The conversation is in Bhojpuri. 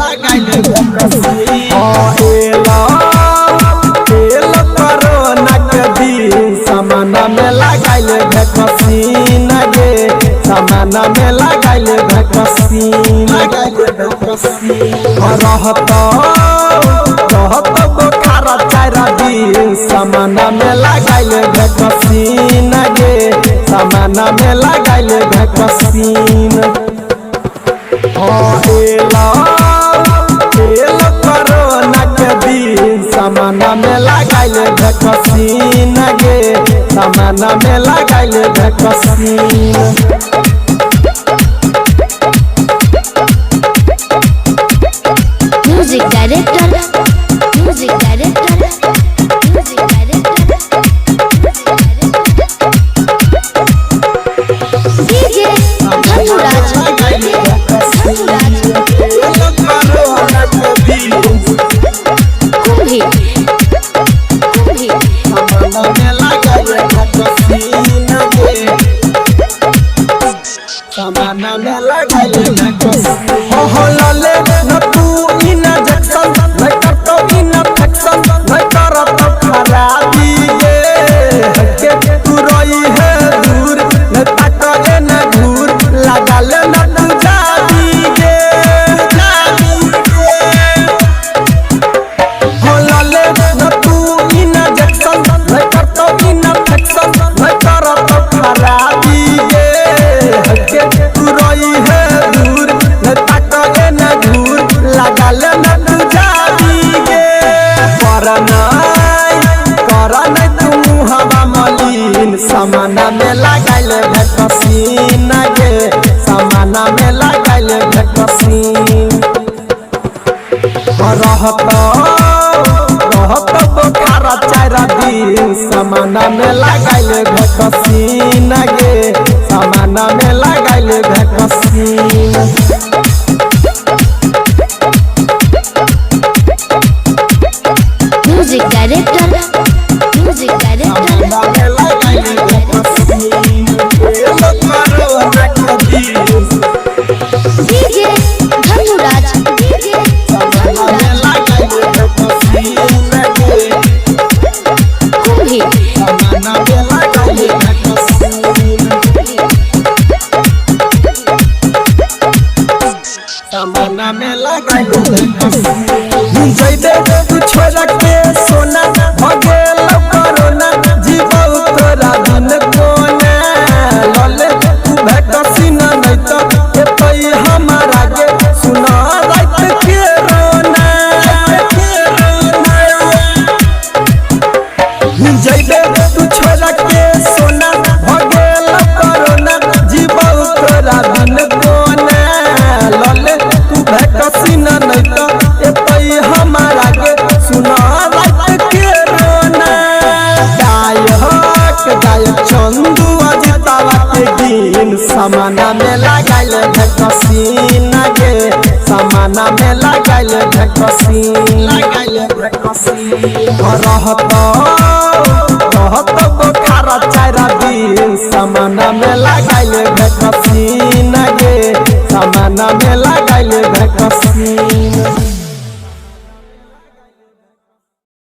लगाइले एला कोरोना के दिन समाना में लगाइले वैक्सीन गे समाना में लगाइले वैक्सीन रहत बुखार 4 दिन समाना में लगाइले वैक्सीन गे समाना में लगाइले वैक्सीन कोरोना के दिन समाना में लगाइले वैक्सीन गे समाना में लगाइले vaccine music director DJ Dhanuraj समाना में लगाइले हो लले न तू इंजेक्शन न करतो इन्फेक्शन न करतो खराबी गे हके तू रही है दूर न तकरे न घूर लगा ले न तू जाबी गे हो लले न तू इंजेक्शन न करतो इन्फेक्शन न करतो खराबी गे हके तू रही है दूर न तकरे न घूर लगा ले न तू जाबी गे करनाई तू हवा मलिन समाना में लगाइले वैक्सीन गे समाना में लगाइले वैक्सीन रहत बुखार 4 दिन समाना में लगाइले वैक्सीन गे समाना में लगाइले vaccine music director DJ Dhanuraj समाना में लगाइले जइबे तू छोड़ के सोना भगेल कोरोना जीवौ तोरा दिन कोना लले तू वैक्सीन नहीं तो एतई हमारा गे सुना रात के रोना जइबे तू छोड़ के सोना भगेल कोरोना जीवौ तोरा दिन कोना लले तू वैक्सीन नहीं तो एतई हमारा गे सुना रात के रोना गायक चंदू अजितावा के दिन समाना में लगाइले वैक्सीन गे समाना में लगाइले वैक्सीन रहत बुखार 4 दिन समाना में लगाइले वैक्सीन गे समाना में लगाइले वैक्सीन।